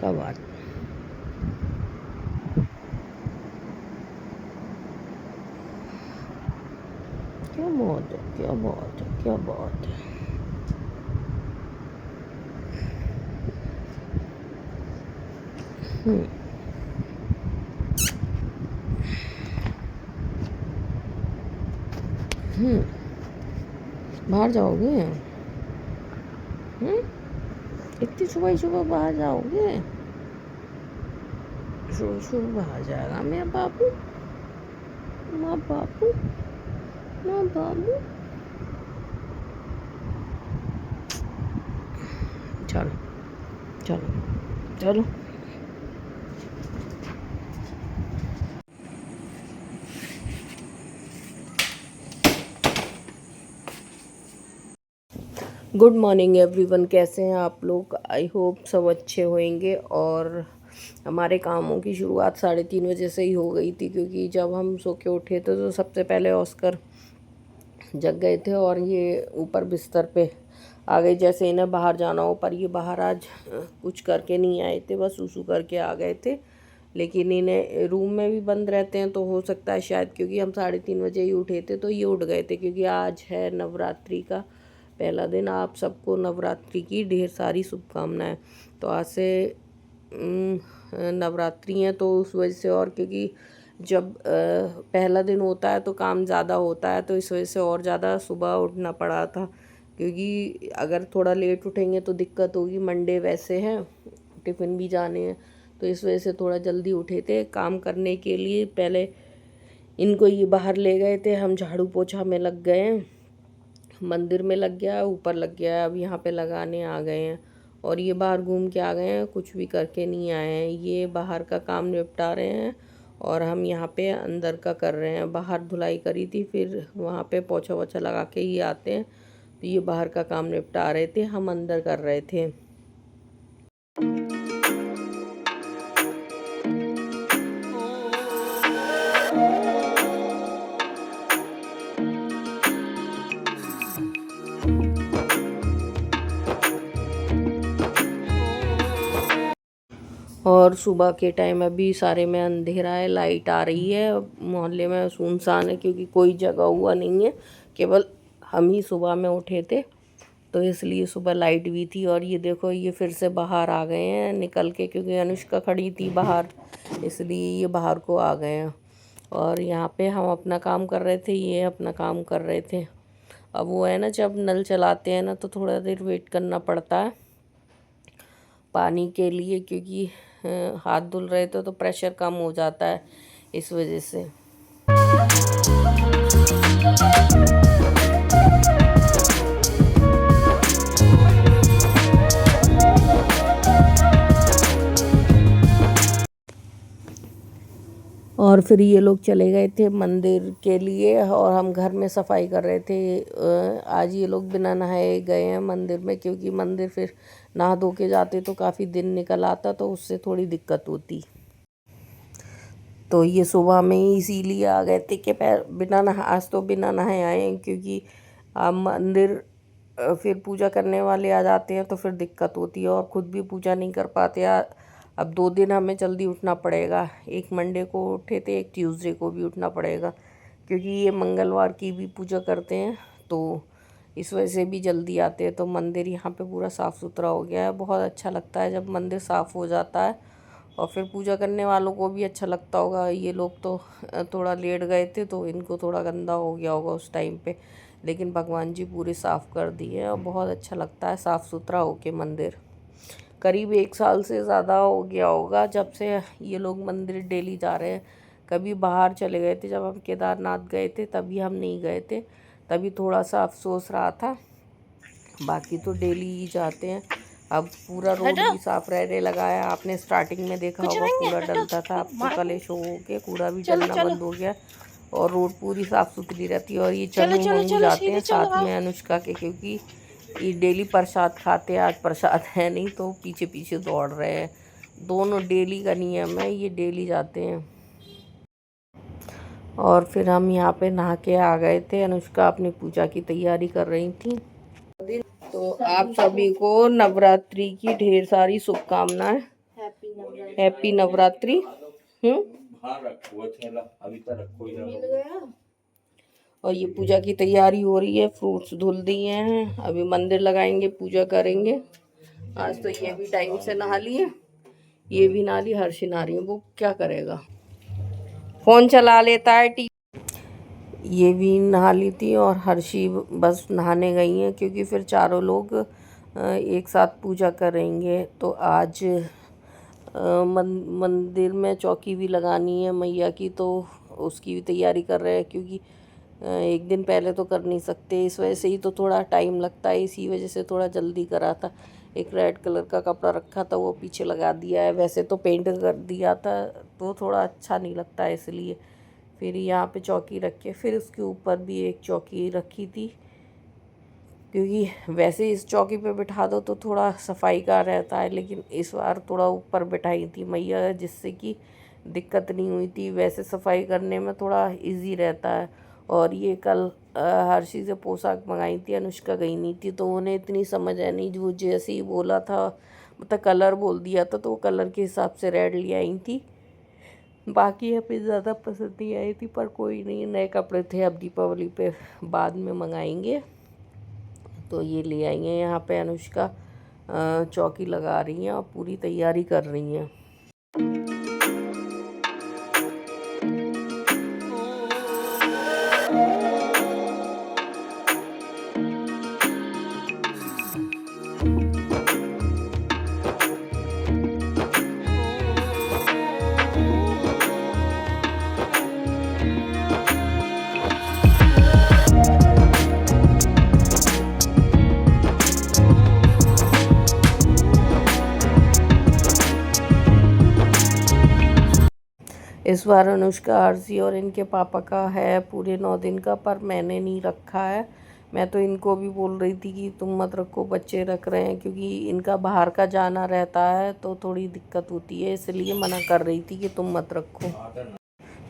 क्या बात, क्या बात है, क्या बात है, क्या बात है। बाहर जाओगे? इतनी सुबह सुबह बाहर जाओगे? सुबह सुबह बाहर जाएगा मेरा बाबू, माँ बाबू, माँ बाबू। चलो चलो चलो। गुड मॉर्निंग एवरीवन, कैसे हैं आप लोग? आई होप सब अच्छे होंगे। और हमारे कामों की शुरुआत 3:30 बजे से ही हो गई थी, क्योंकि जब हम सो के उठे थे तो सबसे पहले ऑस्कर जग गए थे और ये ऊपर बिस्तर पे आ गए, जैसे इन्हें बाहर जाना हो। पर ये बाहर आज कुछ करके नहीं आए थे, बस सूसू करके आ गए थे। लेकिन इन्हें रूम में भी बंद रहते हैं, तो हो सकता है शायद, क्योंकि हम 3:30 बजे ही उठे थे तो ये उठ गए थे, क्योंकि आज है नवरात्रि का पहला दिन। आप सबको नवरात्रि की ढेर सारी शुभकामनाएं। तो आज से नवरात्रि हैं, तो उस वजह से, और क्योंकि जब पहला दिन होता है तो काम ज़्यादा होता है, तो इस वजह से और ज़्यादा सुबह उठना पड़ा था। क्योंकि अगर थोड़ा लेट उठेंगे तो दिक्कत होगी, मंडे वैसे हैं, टिफ़िन भी जाने हैं, तो इस वजह से थोड़ा जल्दी उठे थे काम करने के लिए। पहले इनको ये बाहर ले गए थे, हम झाड़ू पोछा में लग गए हैं, मंदिर में लग गया, ऊपर लग गया, अब यहाँ पे लगाने आ गए हैं। और ये बाहर घूम के आ गए हैं, कुछ भी करके नहीं आए हैं। ये बाहर का काम निपटा रहे हैं और हम यहाँ पे अंदर का कर रहे हैं। बाहर धुलाई करी थी, फिर वहाँ पे पोछा वोछा लगा के ही आते हैं। तो ये बाहर का काम निपटा रहे थे, हम अंदर कर रहे थे। और सुबह के टाइम अभी सारे में अंधेरा है, लाइट आ रही है। मोहल्ले में सुनसान है, क्योंकि कोई जगह हुआ नहीं है, केवल हम ही सुबह में उठे थे, तो इसलिए सुबह लाइट भी थी। और ये देखो, ये फिर से बाहर आ गए हैं निकल के, क्योंकि अनुष्का खड़ी थी बाहर, इसलिए ये बाहर को आ गए हैं। और यहाँ पे हम अपना काम कर रहे थे, ये अपना काम कर रहे थे। अब वो है ना, जब नल चलाते हैं ना तो थोड़ा देर वेट करना पड़ता है पानी के लिए, क्योंकि हाथ धुल रहे थे तो प्रेशर कम हो जाता है, इस वजह से। और फिर ये लोग चले गए थे मंदिर के लिए, और हम घर में सफाई कर रहे थे। आज ये लोग बिना नहाए गए हैं मंदिर में, क्योंकि मंदिर फिर नहा धो के जाते तो काफ़ी दिन निकल आता, तो उससे थोड़ी दिक्कत होती। तो ये सुबह में ही इसीलिए आ गए थे कि बिना नहा, आज तो बिना नहाए आए हैं, क्योंकि मंदिर फिर पूजा करने वाले आ जाते हैं तो फिर दिक्कत होती है, और ख़ुद भी पूजा नहीं कर पाते। अब 2 दिन हमें जल्दी उठना पड़ेगा, एक मंडे को उठे थे, एक ट्यूसडे को भी उठना पड़ेगा, क्योंकि ये मंगलवार की भी पूजा करते हैं, तो इस वजह से भी जल्दी आते हैं। तो मंदिर यहाँ पे पूरा साफ़ सुथरा हो गया है, बहुत अच्छा लगता है जब मंदिर साफ़ हो जाता है, और फिर पूजा करने वालों को भी अच्छा लगता होगा। ये लोग तो थोड़ा लेट गए थे, तो इनको थोड़ा गंदा हो गया होगा उस टाइम पे, लेकिन भगवान जी पूरे साफ़ कर दिए, और बहुत अच्छा लगता है साफ़ सुथरा होके मंदिर। करीब 1 साल से ज़्यादा हो गया होगा जब से ये लोग मंदिर डेली जा रहे हैं। कभी बाहर चले गए थे, जब हम केदारनाथ गए थे तभी हम नहीं गए थे, तभी थोड़ा सा अफसोस रहा था, बाकी तो डेली ही जाते हैं। अब पूरा रोड भी साफ रहने लगा है, आपने स्टार्टिंग में देखा होगा कूड़ा डलता था, अब तो कलेश हो के कूड़ा भी डलना बंद हो गया, और रोड पूरी साफ़ सुथरी रहती है। और ये चन्नू मम्मू जाते हैं साथ में अनुष्का के, क्योंकि ये डेली प्रसाद खाते हैं, आज प्रसाद है नहीं तो पीछे पीछे दौड़ रहे हैं। दोनों डेली का नियम है, ये डेली जाते हैं। और फिर हम यहाँ पे नहा के आ गए थे, अनुष्का अपनी पूजा की तैयारी कर रही थी। तो आप सभी को नवरात्रि की ढेर सारी शुभकामनाएं। हैप्पी नवरात्रि। और ये पूजा की तैयारी हो रही है, फ्रूट्स धुल दिए हैं, अभी मंदिर लगाएंगे, पूजा करेंगे। आज तो ये भी टाइम से नहा लिए, ये भी नहा ली, हर्षी नहा रही है, वो क्या करेगा, फोन चला लेता है। ये भी नहा ली थी और हर्षी बस नहाने गई हैं, क्योंकि फिर चारों लोग एक साथ पूजा करेंगे। तो आज मंदिर में चौकी भी लगानी है मैया की, तो उसकी भी तैयारी कर रहे हैं, क्योंकि एक दिन पहले तो कर नहीं सकते, इस वजह से ही तो थोड़ा टाइम लगता है, इसी वजह से थोड़ा जल्दी करा था। एक रेड कलर का कपड़ा रखा था, वो पीछे लगा दिया है, वैसे तो पेंट कर दिया था, तो थोड़ा अच्छा नहीं लगता है, इसलिए फिर यहाँ पे चौकी रखी, फिर उसके ऊपर भी एक चौकी रखी थी, क्योंकि वैसे इस चौकी पे बिठा दो तो थोड़ा सफाई का रहता है, लेकिन इस बार थोड़ा ऊपर बिठाई थी मैया, जिससे कि दिक्कत नहीं हुई थी, वैसे सफाई करने में थोड़ा इजी रहता है। और ये कल हर्षी से पोशाक मंगाई थी, अनुष्का गई नहीं थी, तो उन्हें इतनी समझ है नहीं, जो जैसे ही बोला था, मतलब कलर बोल दिया था, तो वो कलर के हिसाब से रेड ले आई थी। बाकी हमें ज़्यादा पसंद नहीं आई थी, पर कोई नहीं, नए कपड़े थे, अब दीपावली पे बाद में मंगाएंगे। तो ये ले आई हैं, यहाँ पे अनुष्का चौकी लगा रही हैं और पूरी तैयारी कर रही हैं। इस बार अनुष्का, आरसी और इनके पापा का है पूरे 9 दिन का, पर मैंने नहीं रखा है। मैं तो इनको भी बोल रही थी कि तुम मत रखो, बच्चे रख रहे हैं, क्योंकि इनका बाहर का जाना रहता है तो थोड़ी दिक्कत होती है, इसलिए मना कर रही थी कि तुम मत रखो,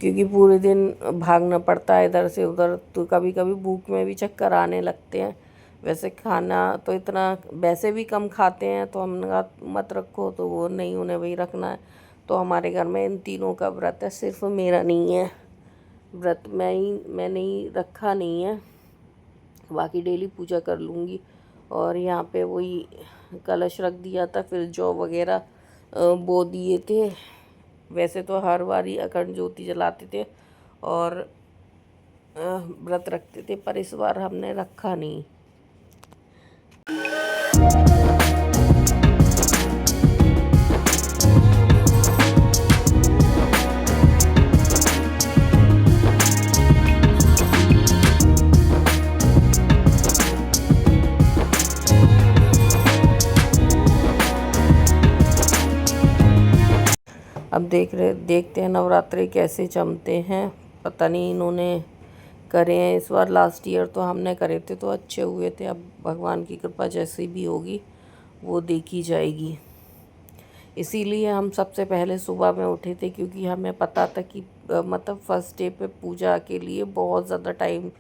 क्योंकि पूरे दिन भागना पड़ता है इधर से उधर, तो कभी कभी भूख में भी चक्कर आने लगते हैं। वैसे खाना तो इतना वैसे भी कम खाते हैं, तो हमने कहा मत रखो, तो वो नहीं, उन्हें वही रखना है। तो हमारे घर में इन तीनों का व्रत है, सिर्फ मेरा नहीं है व्रत, मैंने ही रखा नहीं है, बाकी डेली पूजा कर लूँगी। और यहाँ पे वही कलश रख दिया था, फिर जौ वगैरह बो दिए थे। वैसे तो हर बार ही अखंड ज्योति जलाते थे और व्रत रखते थे, पर इस बार हमने रखा नहीं। अब देखते हैं नवरात्रि कैसे जमते हैं, पता नहीं इन्होंने करे हैं इस बार, लास्ट ईयर तो हमने करे थे तो अच्छे हुए थे, अब भगवान की कृपा जैसी भी होगी वो देखी जाएगी। इसीलिए हम सबसे पहले सुबह में उठे थे, क्योंकि हमें पता था कि मतलब फर्स्ट डे पे पूजा के लिए बहुत ज़्यादा टाइम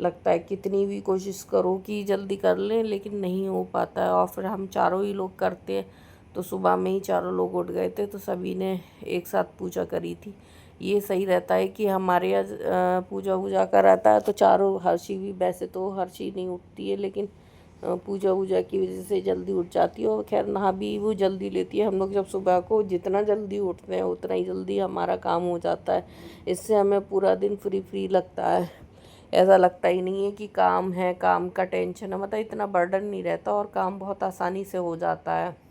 लगता है, कितनी भी कोशिश करो कि जल्दी कर लें, लेकिन नहीं हो पाता है। और फिर हम चारों ही लोग करते हैं, तो सुबह में ही चारों लोग उठ गए थे, तो सभी ने एक साथ पूजा करी थी। ये सही रहता है कि हमारे यहाँ पूजा वूजा का रहता है, तो चारों, हर्षी भी, वैसे तो हर्षी नहीं उठती है, लेकिन पूजा वूजा की वजह से जल्दी उठ जाती है, और खैर नहा भी वो जल्दी लेती है। हम लोग जब सुबह को जितना जल्दी उठते हैं उतना ही जल्दी हमारा काम हो जाता है, इससे हमें पूरा दिन फ्री फ्री लगता है, ऐसा लगता ही नहीं है कि काम है, काम का टेंशन है, मतलब इतना बर्डन नहीं रहता, और काम बहुत आसानी से हो जाता है।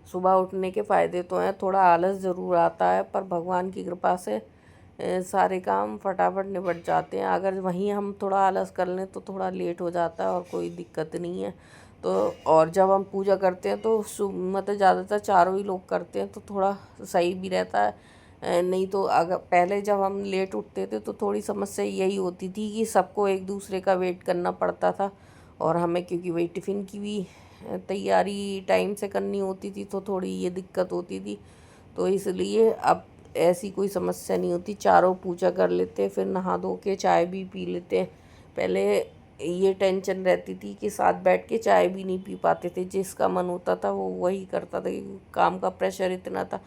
सुबह उठने के फ़ायदे तो हैं, थोड़ा आलस ज़रूर आता है, पर भगवान की कृपा से सारे काम फटाफट निपट जाते हैं। अगर वहीं हम थोड़ा आलस कर लें तो थोड़ा लेट हो जाता है, और कोई दिक्कत नहीं है। तो और जब हम पूजा करते हैं तो मतलब ज़्यादातर चारों ही लोग करते हैं, तो थोड़ा सही भी रहता है। नहीं तो अगर पहले जब हम लेट उठते थे तो थोड़ी समस्या यही होती थी कि सबको एक दूसरे का वेट करना पड़ता था, और हमें क्योंकि वही टिफ़िन की भी तैयारी टाइम से करनी होती थी, तो थोड़ी ये दिक्कत होती थी। तो इसलिए अब ऐसी कोई समस्या नहीं होती, चारों पूजा कर लेते, फिर नहा धो के चाय भी पी लेते हैं। पहले ये टेंशन रहती थी कि साथ बैठ के चाय भी नहीं पी पाते थे, जिसका मन होता था वो वही करता था, क्योंकि काम का प्रेशर इतना था।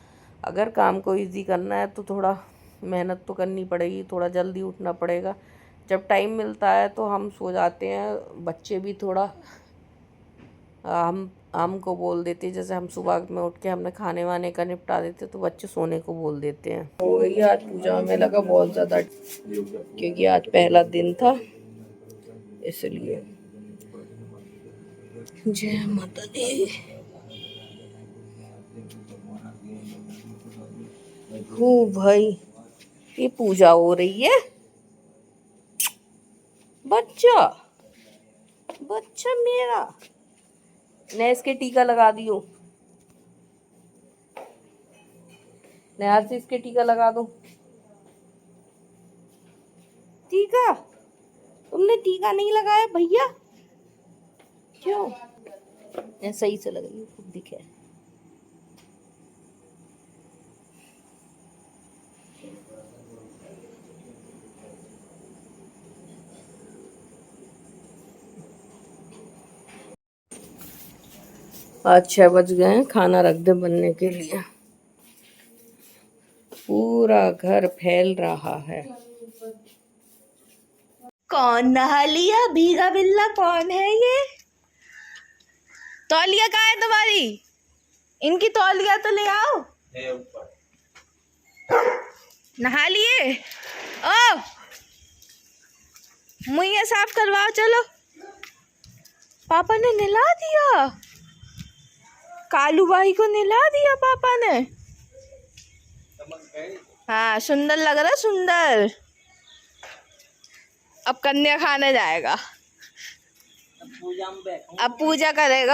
अगर काम को इजी करना है तो थोड़ा मेहनत तो करनी पड़ेगी, थोड़ा जल्दी उठना पड़ेगा। जब टाइम मिलता है तो हम सो जाते हैं, बच्चे भी थोड़ा हमको बोल देते हैं, जैसे हम सुबह में उठ के हमने खाने वाने का निपटा देते तो बच्चे सोने को बोल देते हैं। हो गई आज पूजा में लगा बहुत ज़्यादा, क्योंकि आज पहला दिन था इसलिए। जय माता दी। हो भाई, ये पूजा हो रही है। बच्चा बच्चा मेरा, मैं इसके टीका लगा दियो, नहर से इसके टीका लगा दो। टीका तुमने टीका नहीं लगाया भैया, क्यों? सही से लगाइए, खुद दिखे। आज 6 बज गए हैं, खाना रख दे बनने के लिए। पूरा घर फैल रहा है। कौन नहा लिया? भीगा बिल्ला कौन है ये? तौलिया कहाँ है तुम्हारी? इनकी तौलिया तो ले आओ। नहा लिए? ओ मुझे साफ करवाओ, चलो। पापा ने नहला दिया, कालू भाई को नहला दिया पापा ने। हाँ सुंदर लग रहा, सुंदर। अब कन्या खाने जाएगा, अब पूजा करेगा।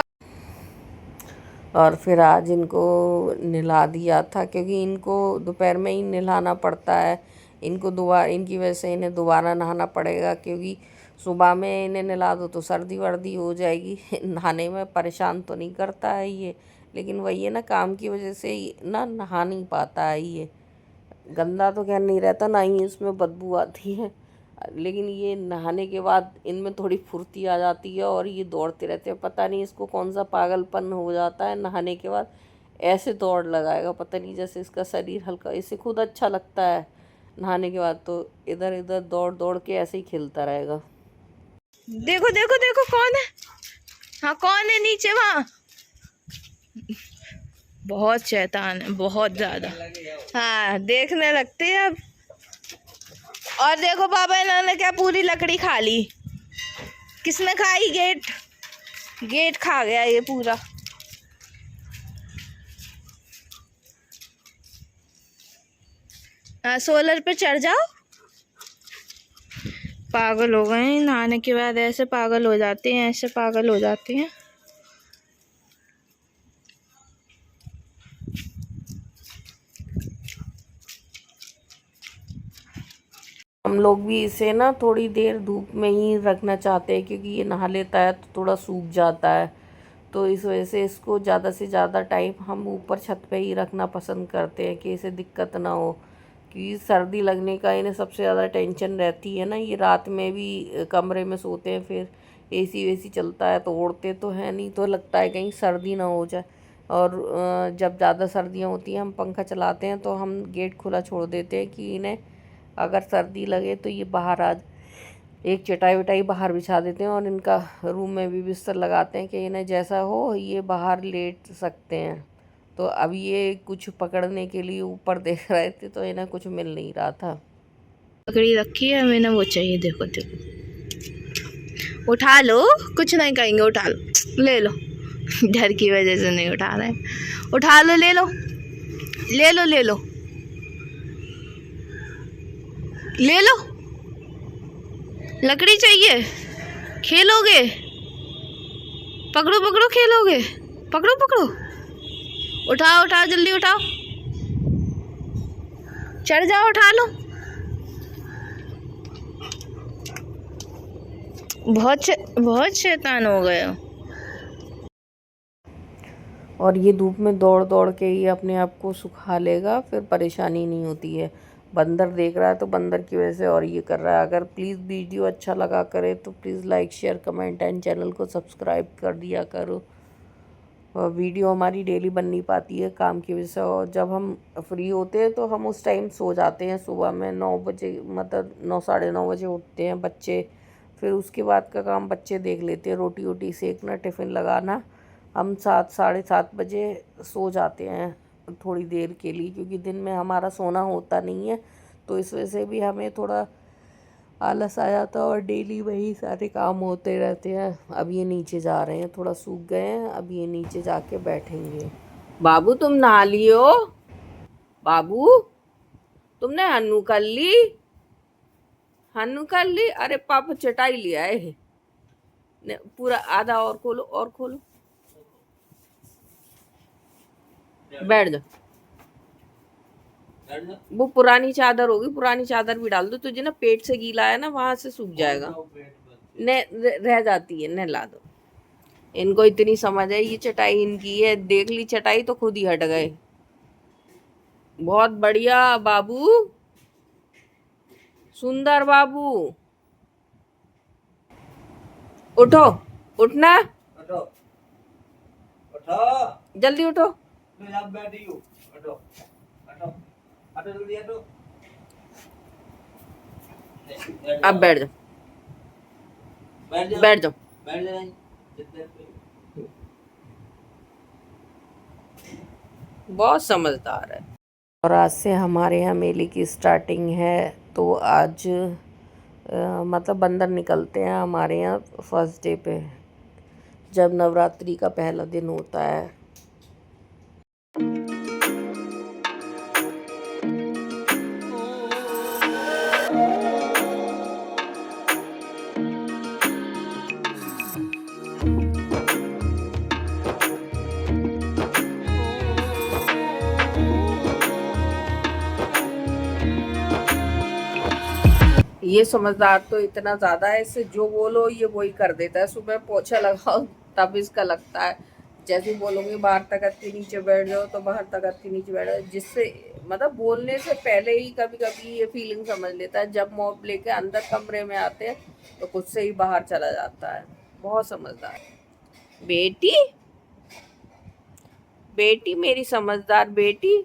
और फिर आज इनको नहला दिया था, क्योंकि इनको दोपहर में ही नहलाना पड़ता है। इनको दोबारा, इनकी वजह से इन्हें दोबारा नहाना पड़ेगा, क्योंकि सुबह में इन्हें नहला दो तो सर्दी वर्दी हो जाएगी। नहाने में परेशान तो नहीं करता है ये, लेकिन वही है ना, काम की वजह से ना नहा नहीं पाता है ये। गंदा तो खैर नहीं रहता, ना ही इसमें बदबू आती है, लेकिन ये नहाने के बाद इनमें थोड़ी फुर्ती आ जाती है और ये दौड़ते रहते हैं। पता नहीं इसको कौन सा पागलपन हो जाता है, नहाने के बाद ऐसे दौड़ लगाएगा, पता नहीं, जैसे इसका शरीर हल्का, इसे खुद अच्छा लगता है नहाने के बाद, तो इधर इधर दौड़ दौड़ के ऐसे ही खेलता रहेगा। देखो देखो देखो कौन है? हाँ कौन है नीचे वहाँ? बहुत शैतान है, बहुत ज्यादा। हाँ देखने लगते हैं अब। और देखो पापा, इन्होंने क्या पूरी लकड़ी खा ली। किसने खाई? गेट खा गया ये पूरा। हाँ सोलर पे चढ़ जाओ। पागल हो गए हैं, नहाने के बाद ऐसे पागल हो जाते हैं, ऐसे पागल हो जाते हैं। हम लोग भी इसे ना थोड़ी देर धूप में ही रखना चाहते हैं, क्योंकि ये नहा लेता है तो थोड़ा सूख जाता है, तो इस वजह से इसको ज़्यादा से ज़्यादा टाइम हम ऊपर छत पे ही रखना पसंद करते हैं, कि इसे दिक्कत ना हो। क्योंकि सर्दी लगने का इन्हें सबसे ज़्यादा टेंशन रहती है ना, ये रात में भी कमरे में सोते हैं, फिर एसी वेसी चलता है तो ओढ़ते तो है नहीं, तो लगता है कहीं सर्दी ना हो जाए। और जब ज़्यादा सर्दियाँ होती हैं, हम पंखा चलाते हैं तो हम गेट खुला छोड़ देते हैं, कि इन्हें अगर सर्दी लगे तो ये बाहर आ, एक चटाई वटाई बाहर बिछा देते हैं, और इनका रूम में भी बिस्तर लगाते हैं, कि इन्हें जैसा हो ये बाहर लेट सकते हैं। तो अब ये कुछ पकड़ने के लिए ऊपर देख रहे थे, तो इन्हें कुछ मिल नहीं रहा था। पकड़ी रखी है मैंने, वो चाहिए, देखो देखो। उठा लो, कुछ नहीं कहेंगे, उठा लो, ले लो। डर की वजह से नहीं उठा रहे, उठा लो, ले लो ले लो ले लो ले लो। लकड़ी चाहिए? खेलोगे? पकड़ो पकड़ो, खेलोगे? पकड़ो पकड़ो, उठाओ उठाओ, जल्दी उठाओ, चढ़ जाओ, उठा लो। बहुत शैतान हो गए हो। और ये धूप में दौड़ दौड़ के ही अपने आप को सुखा लेगा, फिर परेशानी नहीं होती है। बंदर देख रहा है तो बंदर की वजह से और ये कर रहा है। अगर प्लीज़ वीडियो अच्छा लगा करे तो please like share comment and channel को सब्सक्राइब कर दिया करो। वीडियो हमारी डेली बन नहीं पाती है काम की वजह से, और जब हम फ्री होते हैं तो हम उस टाइम सो जाते हैं। सुबह में 9 बजे, मतलब 9 साढ़े 9 बजे उठते हैं बच्चे, फिर उसके बाद का काम बच्चे देख लेते हैं, रोटी वोटी सेकना, टिफ़िन लगाना। हम 7 साढ़े 7 बजे सो जाते हैं थोड़ी देर के लिए, क्योंकि दिन में हमारा सोना होता नहीं है, तो इस वजह से भी हमें थोड़ा आलस आ जाता है और डेली वही सारे काम होते रहते हैं। अब ये नीचे जा रहे हैं, थोड़ा सूख गए हैं, अब ये नीचे जाके बैठेंगे। बाबू तुम नहा लियो? बाबू तुमने हन्नू कर ली? हन्नू कर ली? अरे पापा चटाई लिया है, पूरा आधा और खोलो, और खोलो, बैठ जाओ। वो पुरानी चादर होगी, पुरानी चादर भी डाल दो, तुझे ना पेट से गीला है ना, वहां से सूख जाएगा। ने रह जाती है, ने ला दो। इनको इतनी समझ है, ये चटाई इनकी है, देख ली चटाई तो खुद ही हट गए। बहुत बढ़िया बाबू, सुंदर बाबू। उठो, उठना, उठो, उठो, जल्दी उठो। बैठी हूँ, उठो, उठो, उठो, जल्दी उठो। अब बैठ जाओ, बैठ जाओ, बैठ जाओ, बैठ जाओ। बहुत समझदार है। और आज से हमारे यहाँ मेले की स्टार्टिंग है, तो आज मतलब बंदर निकलते हैं हमारे यहाँ फर्स्ट डे पे, जब नवरात्रि का पहला दिन होता है। ये समझदार तो इतना ज़्यादा है, इससे जो बोलो ये वही कर देता है। सुबह पोछा लगाओ तब इसका लगता है, जैसे ही बोलोगे बाहर तखत के नीचे बैठ जाओ तो बाहर तखत के नीचे बैठ जाओ, जिससे मतलब बोलने से पहले ही कभी कभी ये फीलिंग समझ लेता है। जब मॉप लेके अंदर कमरे में आते हैं तो खुद से ही बाहर चला जाता है। बहुत समझदार बेटी, बेटी मेरी समझदार बेटी।